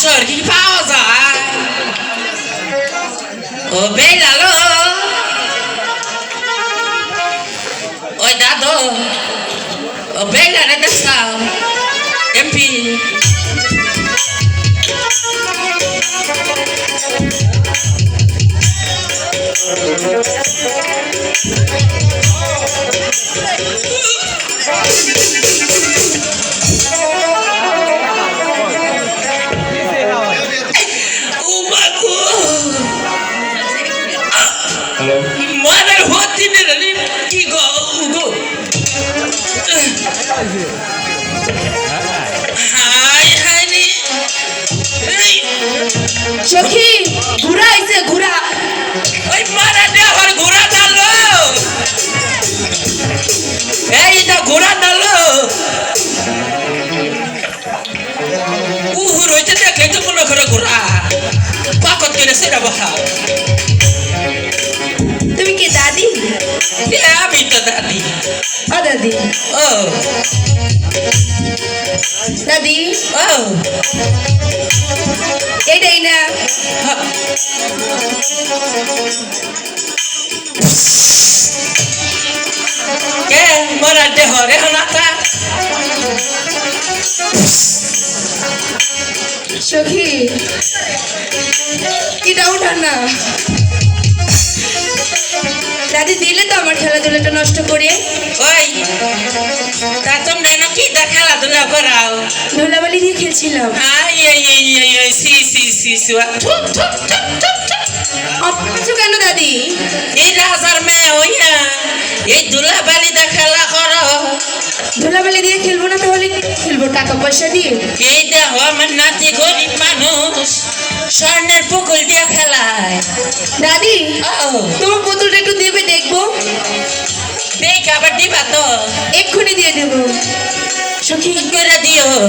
শহর কি পাওয়া যায় ও বেলালো ওই দাদু ও বেলারে দেখছাও MP Mother, what did it go? Hi, honey. সখী ঘোড়া আইছে ঘোড়া ওই মারা দেওয়ার ঘোড়া ডালো এই এটা ঘোড়া ডালো উহু রয়েছে দেখে তো মনে করে ঘোড়া পাকত করে সেটা বহা তুমি কি দাদি আমি তো দাদি ও দাদি ও দাদি ও এটাই না কে মরা দেহ রে হনাতা সখী এটা ওঠার না দাদি দিলে তো আমার খেলাধুলাটা নষ্ট করে ওই তা তোমরা নাকি খেলাধুলা করাও ধুলাবালি দিয়ে খেলছিলাম সি সি সি সি অপছু কেন দাদি এই রাজার মেয়ে হইয়া এই ধুলাবালিতে খেলা করো ধুলাবালি দিয়ে খেলবো না তাহলে খেলবো টাকা পয়সা দিয়ে এই দেখো আমার নাতি গরিব মানুষ স্বর্ণের পুকুল দিয়ে খেলায় দাদি ও তোমার বোতলটা একটু দেবে দেখবো দেখ আবার দিবা তো এক্ষুনি দিয়ে দেবো সখী